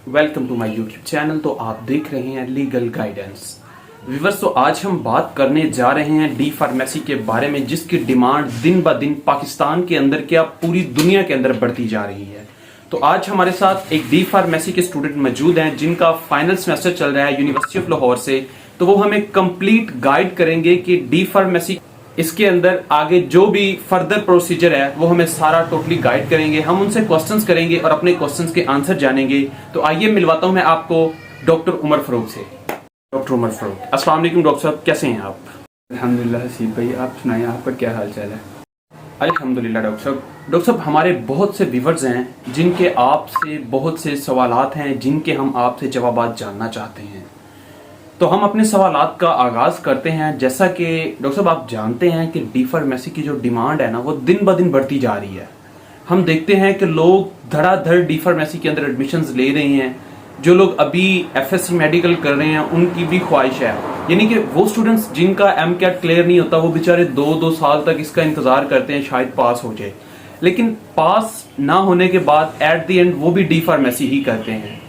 Welcome to my YouTube channel. तो आप देख रहे हैं लीगल गाइडेंस व्यूअर्स। तो आज हम बात करने जा रहे हैं डी फार्मेसी के बारे में, जिसकी डिमांड दिन ब दिन पाकिस्तान के अंदर क्या पूरी दुनिया के अंदर बढ़ती जा रही है। तो आज हमारे साथ एक डी फार्मेसी के स्टूडेंट मौजूद हैं जिनका फाइनल सेमेस्टर चल रहा है यूनिवर्सिटी ऑफ लाहौर से। तो वो हमें कंप्लीट गाइड करेंगे कि डी फार्मेसी इसके अंदर आगे जो भी फर्दर प्रोसीजर है वो हमें सारा टोटली गाइड करेंगे। हम उनसे क्वेश्चंस करेंगे और अपने क्वेश्चंस के आंसर जानेंगे। तो आइए मिलवाता हूं मैं आपको डॉक्टर उमर फारूक से। डॉक्टर उमर फारूक, अस्सलाम वालेकुम डॉक्टर साहब, कैसे हैं आप? अल्हम्दुलिल्लाह हसीब भाई, आप सुनाइए, आपका क्या हाल चाल है? अल्हम्दुलिल्लाह डॉक्टर साहब। डॉक्टर साहब, हमारे बहुत से व्यूअर्स हैं जिनके आपसे बहुत से सवालात हैं जिनके हम आपसे जवाबात जानना चाहते हैं। तो हम अपने सवालात का आगाज करते हैं। जैसा कि डॉक्टर साहब आप जानते हैं कि डी फार्मेसी की जो डिमांड है ना वो दिन ब दिन बढ़ती जा रही है। हम देखते हैं कि लोग धड़ाधड़ डी फार्मेसी के अंदर एडमिशन्स ले रहे हैं। जो लोग अभी एफएससी मेडिकल कर रहे हैं उनकी भी ख्वाहिश है, यानी कि वो स्टूडेंट्स जिनका एमकैट क्लियर नहीं होता वो बेचारे 2-2 साल तक इसका इंतजार करते हैं शायद पास हो जाए, लेकिन पास ना होने के बाद एट द एंड वो भी डी फार्मेसी ही करते हैं।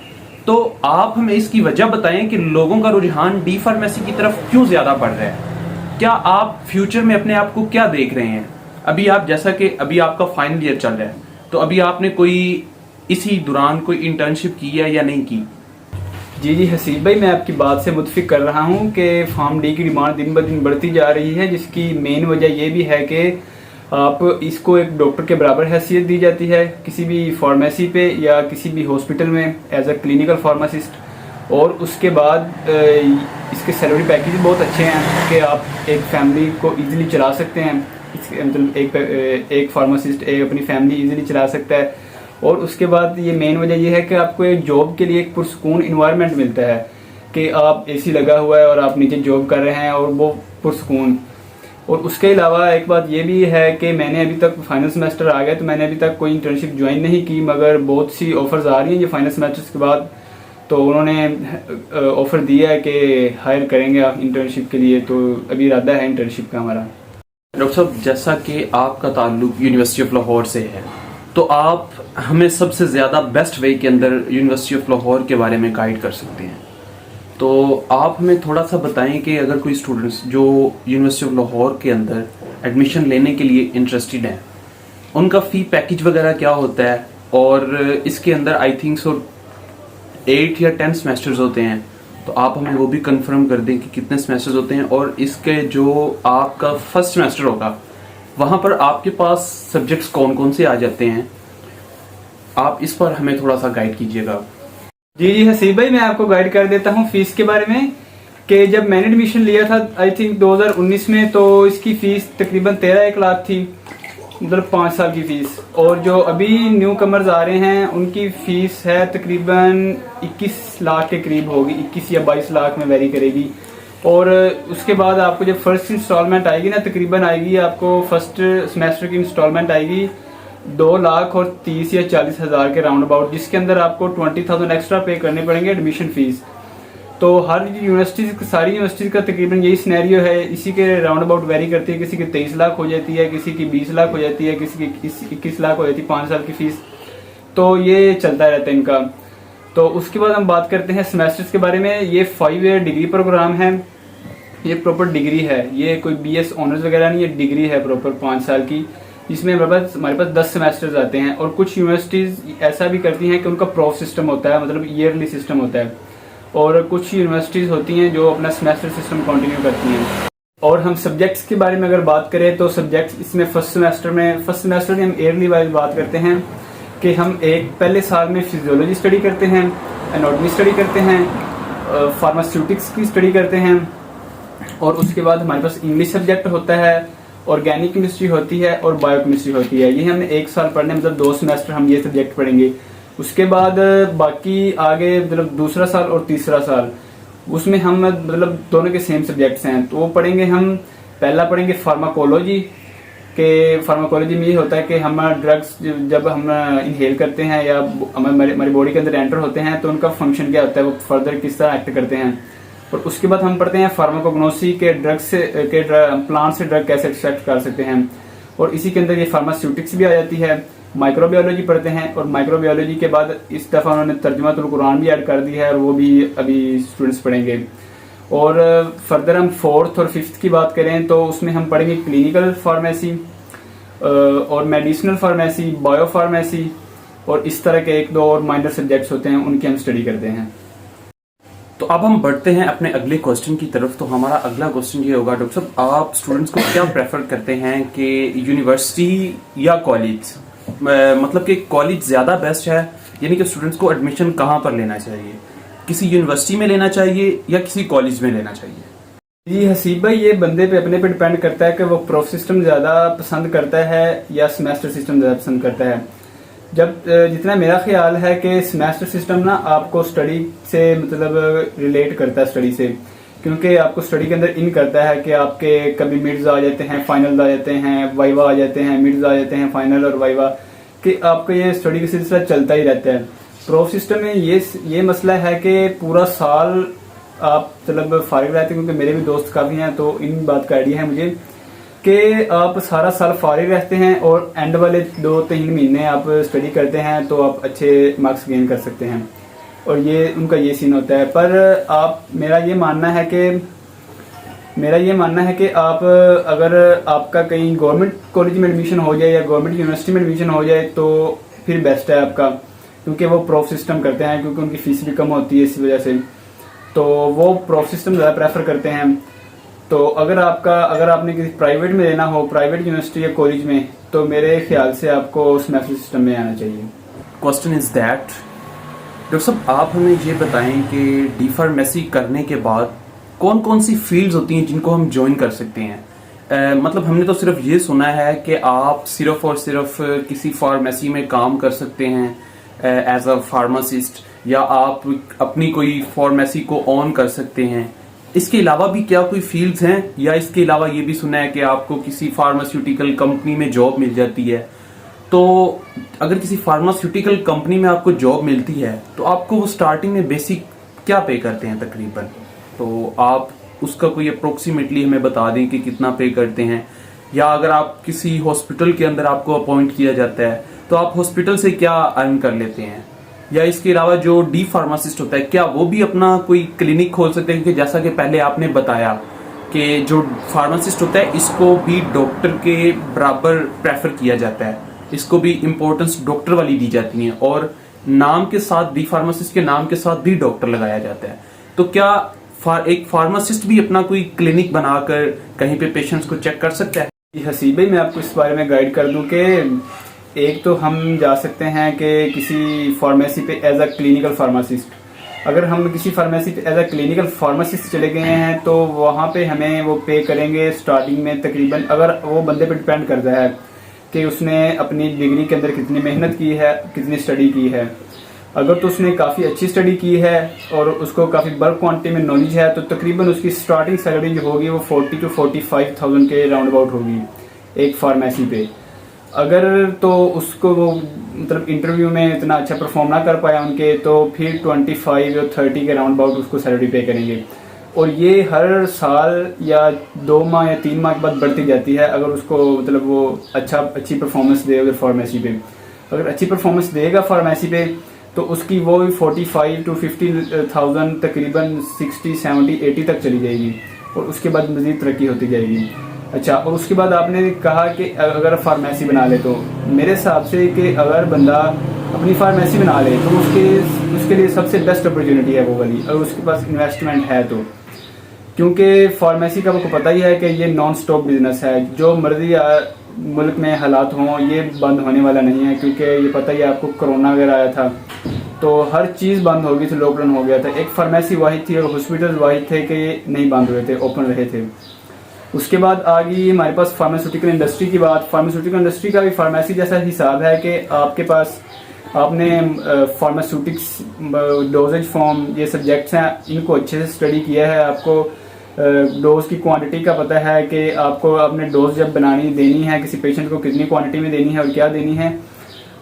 तो आप हमें इसकी वजह बताएं कि लोगों का रुझान डी फार्मेसी की तरफ क्यों ज्यादा बढ़ रहा है। क्या आप फ्यूचर में अपने आप को क्या देख रहे हैं? अभी आप जैसा कि अभी आपका फाइनल ईयर चल रहा है, तो अभी आपने कोई इसी दौरान कोई इंटर्नशिप की है या नहीं की? जी हसीब भाई, मैं आपकी बात से मुतफिक कर रहा हूँ कि फार्म डी की डिमांड दिन ब दिन बढ़ती जा रही है, जिसकी मेन वजह ये भी है कि आप इसको एक डॉक्टर के बराबर हैसियत दी जाती है किसी भी फार्मेसी पे या किसी भी हॉस्पिटल में एज अ क्लिनिकल फार्मासिस्ट। और उसके बाद इसके सैलरी पैकेज बहुत अच्छे हैं कि आप एक फैमिली को इजीली चला सकते हैं। मतलब एक फार्मासिस्ट अपनी फैमिली इजीली चला सकता है। और उसके बाद ये मेन वजह ये है कि आपको एक जॉब के लिए एक पुरसकून इन्वायरमेंट मिलता है कि आप एसी लगा हुआ है और आप नीचे जॉब कर रहे हैं और वो पुरसकून। और उसके अलावा एक बात ये भी है कि मैंने अभी तक फाइनल सेमेस्टर आ गया तो मैंने अभी तक कोई इंटर्नशिप ज्वाइन नहीं की, मगर बहुत सी ऑफर्स आ रही हैं ये फाइनल सेमेस्टर के बाद। तो उन्होंने ऑफर दिया है कि हायर करेंगे आप इंटर्नशिप के लिए, तो अभी इरादा है इंटर्नशिप का हमारा। डॉक्टर साहब, जैसा कि आपका ताल्लुक यूनिवर्सिटी ऑफ लाहौर से है, तो आप हमें सबसे ज्यादा बेस्ट वे के अंदर यूनिवर्सिटी ऑफ लाहौर के बारे में गाइड कर सकते हैं। तो आप हमें थोड़ा सा बताएं कि अगर कोई स्टूडेंट्स जो यूनिवर्सिटी ऑफ लाहौर के अंदर एडमिशन लेने के लिए इंटरेस्टेड हैं, उनका फ़ी पैकेज वगैरह क्या होता है, और इसके अंदर आई थिंक सो 8 या 10 सेमेस्टर्स होते हैं। तो आप हमें वो भी कंफर्म कर दें कि कितने सेमेस्टर्स होते हैं, और इसके जो आपका फर्स्ट सेमेस्टर होगा वहाँ पर आपके पास सब्जेक्ट्स कौन कौन से आ जाते हैं, आप इस पर हमें थोड़ा सा गाइड कीजिएगा। जी हसीब भाई, मैं आपको गाइड कर देता हूँ फीस के बारे में। कि जब मैंने एडमिशन लिया था आई थिंक 2019 में, तो इसकी फीस तकरीबन 13 लाख थी, मतलब 5 साल की फीस। और जो अभी न्यू कमर्स आ रहे हैं उनकी फीस है तकरीबन 21 लाख के करीब होगी, 21 या 22 लाख में वेरी करेगी। और उसके बाद आपको जब फर्स्ट इंस्टॉलमेंट आएगी ना, तकरीबन आएगी आपको फर्स्ट सेमेस्टर की इंस्टॉलमेंट आएगी 2,30,000 या 40,000 के राउंड अबाउट, जिसके अंदर आपको 20,000 एक्स्ट्रा पे करने पड़ेंगे एडमिशन फीस। तो हर यूनिवर्सिटीज, सारी यूनिवर्सिटीज का तकरीबन यही सिनेरियो है, इसी के राउंड अबाउट वेरी करती है। किसी की 23 लाख हो जाती है, किसी की 20 लाख हो जाती है, किसी की 21 लाख हो जाती है 5 साल की फीस। तो ये चलता रहता है इनका। तो उसके बाद हम बात करते हैं सेमेस्टर्स के बारे में। ये 5 ईयर डिग्री प्रोग्राम है, ये प्रॉपर डिग्री है, ये कोई BS ऑनर्स वगैरह नहीं, ये डिग्री है प्रॉपर 5 साल की, जिसमें हमारे पास 10 सेमेस्टर्स आते हैं। और कुछ यूनिवर्सिटीज़ ऐसा भी करती हैं कि उनका प्रोफ सिस्टम होता है, मतलब ईयरली सिस्टम होता है। और कुछ यूनिवर्सिटीज़ होती हैं जो अपना सेमेस्टर सिस्टम कंटिन्यू करती हैं। और हम सब्जेक्ट्स के बारे में अगर बात करें तो सब्जेक्ट्स इसमें फर्स्ट सेमेस्टर में हम ईयरली वाइज बात करते हैं कि हम एक पहले साल में फिजियोलॉजी स्टडी करते हैं, एनाटॉमी स्टडी करते हैं, फार्मास्यूटिक्स की स्टडी करते हैं। और उसके बाद हमारे पास इंग्लिश सब्जेक्ट होता है, ऑर्गेनिक केमिस्ट्री होती है और बायोकेमिस्ट्री होती है। ये हमने 1 साल पढ़ने, मतलब 2 सेमेस्टर हम ये सब्जेक्ट पढ़ेंगे। उसके बाद बाकी आगे मतलब दूसरा साल और तीसरा साल, उसमें हम मतलब दोनों के सेम सब्जेक्ट्स हैं। तो वो पढ़ेंगे हम, पहला पढ़ेंगे फार्माकोलॉजी के। फार्माकोलॉजी में ये होता है कि हम ड्रग्स जब हम इनहेल करते हैं या हमारी बॉडी के अंदर एंटर होते हैं तो उनका फंक्शन क्या होता है, वो फर्दर किस तरह एक्ट करते हैं। और उसके बाद हम पढ़ते हैं फार्माकोग्नोसी के प्लांट से ड्रग कैसे एक्सट्रैक्ट कर सकते हैं। और इसी के अंदर ये फार्मास्यूटिक्स भी आ जाती है, माइक्रोबायोलॉजी पढ़ते हैं, और माइक्रोबायोलॉजी के बाद इस दफ़ा उन्होंने तर्जुमातुल कुरान भी ऐड कर दी है, और वो भी अभी स्टूडेंट्स पढ़ेंगे। और फर्दर हम 4th और 5th की बात करें तो उसमें हम पढ़ेंगे क्लिनिकल फार्मेसी और मेडिसिनल फार्मेसी, बायो फार्मेसी, और इस तरह के 1-2 और माइनर सब्जेक्ट्स होते हैं, उनकी हम स्टडी करते हैं। तो अब हम बढ़ते हैं अपने अगले क्वेश्चन की तरफ। तो हमारा अगला क्वेश्चन ये होगा, डॉक्टर साहब आप स्टूडेंट्स को क्या प्रेफर करते हैं कि यूनिवर्सिटी या कॉलेज, मतलब कि कॉलेज ज़्यादा बेस्ट है, यानी कि स्टूडेंट्स को एडमिशन कहाँ पर लेना चाहिए, किसी यूनिवर्सिटी में लेना चाहिए या किसी कॉलेज में लेना चाहिए? जी हसीब भाई, ये बंदे पे अपने पे डिपेंड करता है कि वो प्रोफ सिस्टम ज़्यादा पसंद करता है या सेमेस्टर सिस्टम ज़्यादा पसंद करता है। जब जितना मेरा ख्याल है कि सेमेस्टर सिस्टम ना आपको स्टडी से मतलब रिलेट करता है स्टडी से, क्योंकि आपको स्टडी के अंदर इन करता है कि आपके कभी मिड्स आ जाते हैं, फाइनल आ जाते हैं, वाइवा आ जाते हैं, मिड्स आ जाते हैं, फाइनल और वाइवा, कि आपका ये स्टडी का सिलसिला चलता ही रहता है। प्रोफ सिस्टम में ये मसला है कि पूरा साल आप मतलब फारिग रहते हैं, क्योंकि मेरे भी दोस्त काफ़ी हैं तो इन बात का आइडिया है मुझे कि आप सारा साल फारिग रहते हैं और एंड वाले 2-3 महीने आप स्टडी करते हैं तो आप अच्छे मार्क्स गेन कर सकते हैं, और ये उनका ये सीन होता है। पर मेरा ये मानना है कि आप अगर आपका कहीं गवर्नमेंट कॉलेज में एडमिशन हो जाए या गवर्नमेंट यूनिवर्सिटी में एडमिशन हो जाए तो फिर बेस्ट है आपका, क्योंकि वो प्रोफ सिस्टम करते हैं, क्योंकि उनकी फीस भी कम होती है इस वजह से, तो वो प्रोफ सिस्टम ज़्यादा प्रेफर करते हैं। तो अगर आपने किसी प्राइवेट में लेना हो, प्राइवेट यूनिवर्सिटी या कॉलेज में, तो मेरे ख्याल से आपको सेमेस्टर सिस्टम में आना चाहिए। क्वेश्चन इज दैट डॉक्टर साहब आप हमें ये बताएं कि डी फार्मेसी करने के बाद कौन कौन सी फील्ड्स होती हैं जिनको हम ज्वाइन कर सकते हैं। मतलब हमने तो सिर्फ ये सुना है कि आप सिर्फ और सिर्फ किसी फार्मेसी में काम कर सकते हैं एज अ फार्मासिस्ट, या आप अपनी कोई फार्मेसी को ऑन कर सकते हैं। इसके अलावा भी क्या कोई फील्ड्स हैं, या इसके अलावा ये भी सुना है कि आपको किसी फार्मास्यूटिकल कंपनी में जॉब मिल जाती है। तो अगर किसी फार्मास्यूटिकल कंपनी में आपको जॉब मिलती है तो आपको वो स्टार्टिंग में बेसिक क्या पे करते हैं तकरीबन, तो आप उसका कोई अप्रोक्सीमेटली हमें बता दें कि कितना पे करते हैं। या अगर आप किसी हॉस्पिटल के अंदर आपको अपॉइंट किया जाता है तो आप हॉस्पिटल से क्या अर्न कर लेते हैं। या इसके अलावा जो डी फार्मासिस्ट होता है क्या वो भी अपना कोई क्लिनिक खोल सकते हैं, क्योंकि जैसा कि पहले आपने बताया कि जो फार्मासिस्ट होता है इसको भी डॉक्टर के बराबर प्रेफर किया जाता है, इसको भी इम्पोर्टेंस डॉक्टर वाली दी जाती है, और नाम के साथ डी फार्मासिस्ट के नाम के साथ भी डॉक्टर लगाया जाता है। तो क्या एक फार्मासिस्ट भी अपना कोई क्लिनिक बनाकर कहीं पे पेशेंट्स को चेक कर सकता है? हसीब भाई, मैं आपको इस बारे में गाइड कर दूं कि एक तो हम जा सकते हैं कि किसी फार्मेसी पे एज अ क्लिनिकल फार्मासिस्ट, अगर हम किसी फार्मेसी पे एज अ क्लिनिकल फार्मासिस्ट चले गए हैं तो वहाँ पे हमें वो पे करेंगे स्टार्टिंग में तकरीबन, अगर वो बंदे पे डिपेंड करता है कि उसने अपनी डिग्री के अंदर कितनी मेहनत की है, कितनी स्टडी की है। अगर तो उसने काफ़ी अच्छी स्टडी की है और उसको काफ़ी बल्क क्वांटिटी में नॉलेज है तो तकरीबन उसकी स्टार्टिंग सैलरी जो होगी वो 40 to 45,000 के राउंड अबाउट होगी एक फार्मेसी पे। अगर तो उसको वो मतलब इंटरव्यू में इतना अच्छा परफॉर्म ना कर पाया उनके, तो फिर 25 या 30 के राउंड अबाउट उसको सैलरी पे करेंगे, और ये हर साल या 2 माह या 3 माह के बाद बढ़ती जाती है। अगर उसको मतलब वो अच्छी परफॉर्मेंस दे उधर फार्मेसी पे, अगर अच्छी परफॉर्मेंस देगा फार्मेसी पे तो उसकी वो 45 to 50,000 तकरीबन 60, 70, 80 तक चली जाएगी, और उसके बाद मज़ीद तरक्की होती जाएगी। अच्छा, और उसके बाद आपने कहा कि अगर फार्मेसी बना ले, तो मेरे हिसाब से कि अगर बंदा अपनी फार्मेसी बना ले तो उसके लिए सबसे बेस्ट अपॉर्चुनिटी है वो वाली, अगर उसके पास इन्वेस्टमेंट है तो, क्योंकि फार्मेसी का आपको पता ही है कि ये नॉन स्टॉप बिजनेस है, जो मर्जी मुल्क में हालात हों ये बंद होने वाला नहीं है, क्योंकि ये पता ही है आपको कोरोना वगैरह आया था तो हर चीज़ बंद हो गई थी, लॉकडाउन हो गया था। एक फार्मेसी वाहिद थी और हॉस्पिटल वाहिद थे कि ये नहीं बंद हुए थे, ओपन रहे थे। उसके बाद आ गई हमारे पास फार्मास्यूटिकल इंडस्ट्री की बात। फार्मास्यूटिकल इंडस्ट्री का भी फार्मेसी जैसा हिसाब है कि आपके पास आपने फार्मास्यूटिक्स, डोजेज फॉर्म, ये सब्जेक्ट्स हैं, इनको अच्छे से स्टडी किया है, आपको डोज की क्वांटिटी का पता है कि आपको अपने डोज जब देनी है किसी पेशेंट को कितनी क्वांटिटी में देनी है और क्या देनी है,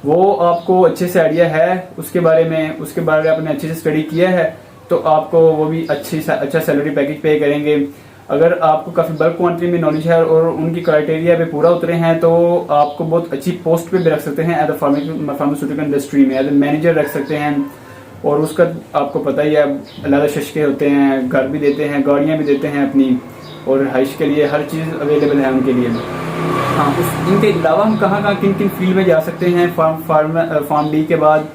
वो आपको अच्छे से आइडिया है उसके बारे में आपने अच्छे से स्टडी किया है, तो आपको वो भी अच्छा सैलरी पैकेज पे करेंगे। अगर आपको काफ़ी बल्क क्वांटिटी में नॉलेज है और उनकी क्राइटेरिया पे पूरा उतरे हैं तो आपको बहुत अच्छी पोस्ट पे भी रख सकते हैं एज अ फार्मास्यूटिकल इंडस्ट्री में, एज ए मैनेजर रख सकते हैं। और उसका आपको पता ही है, अलग शशके होते हैं, घर भी देते हैं, गाड़ियाँ भी देते हैं अपनी, और रिहाइश के लिए हर चीज़ अवेलेबल है उनके लिए। हाँ, इनके अलावा हम कहाँ किन किन फील्ड में जा सकते हैं फार्म डी के बाद,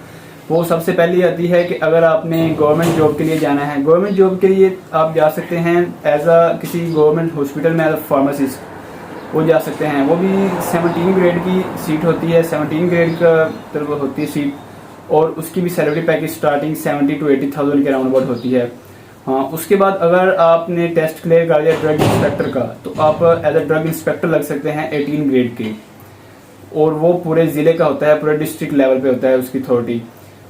वो सबसे पहले आती है कि अगर आपने गवर्नमेंट जॉब के लिए जाना है, गवर्नमेंट जॉब के लिए आप जा सकते हैं एज अ किसी गवर्नमेंट हॉस्पिटल में एज अ फार्मासिस्ट, वो जा सकते हैं। वो भी 17 ग्रेड की सीट होती है, 17 ग्रेड का तरफ होती है सीट, और उसकी भी सैलरी पैकेज स्टार्टिंग 70 to 80,000 के राउंड अबाउट होती है। हाँ, उसके बाद अगर आपने टेस्ट क्लियर कर लिया ड्रग इंस्पेक्टर का, तो आप एज अ ड्रग इंस्पेक्टर लग सकते हैं 18 ग्रेड के, और वो पूरे ज़िले का होता है, पूरे डिस्ट्रिक्ट लेवल पे होता है उसकी अथॉरिटी,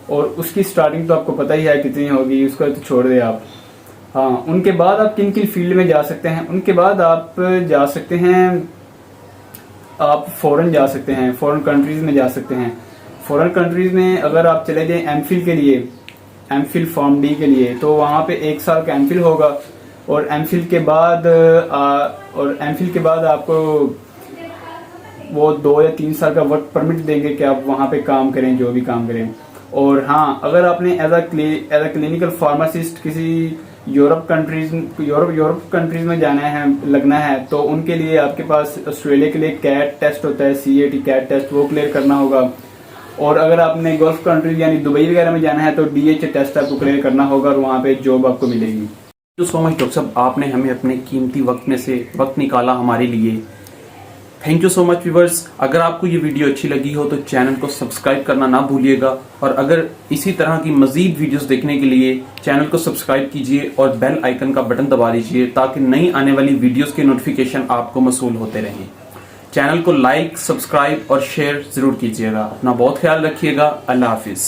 और उसकी स्टार्टिंग तो आपको पता ही है कितनी होगी, उसका तो छोड़ दे आप। हाँ, उनके बाद आप किन किन फील्ड में जा सकते हैं, उनके बाद आप जा सकते हैं, आप फॉरेन जा सकते हैं, फॉरेन कंट्रीज़ में जा सकते हैं। फॉरेन कंट्रीज़ में अगर आप चले जाएं एमफिल के लिए, एमफिल फॉर्म डी के लिए, तो वहाँ पे 1 साल का एमफिल होगा, और एमफिल के बाद आपको वो 2 या 3 साल का वर्क परमिट देंगे कि आप वहाँ पे काम करें, जो भी काम करें। और हाँ, अगर आपने एज अ क्लिनिकल फार्मासिस्ट किसी यूरोप कंट्रीज में जाना है, लगना है, तो उनके लिए आपके पास ऑस्ट्रेलिया के लिए कैट टेस्ट होता है, CAT कैट टेस्ट, वो क्लियर करना होगा। और अगर आपने गल्फ कंट्रीज यानी दुबई वगैरह में जाना है तो DHA टेस्ट आपको क्लियर करना होगा, और वहाँ पे जॉब आपको मिलेगी। तो सो मच डॉक्टर साहब, आपने हमें अपने कीमती वक्त में से वक्त निकाला हमारे लिए। Thank you so much viewers. अगर आपको ये वीडियो अच्छी लगी हो तो चैनल को सब्सक्राइब करना ना भूलिएगा, और अगर इसी तरह की मजीद वीडियोस देखने के लिए चैनल को सब्सक्राइब कीजिए और बेल आइकन का बटन दबा लीजिए, ताकि नई आने वाली वीडियोस के नोटिफिकेशन आपको मसूल होते रहें। चैनल को लाइक, सब्सक्राइब और शेयर जरूर कीजिएगा। अपना बहुत ख्याल रखिएगा। अल्लाह हाफिज।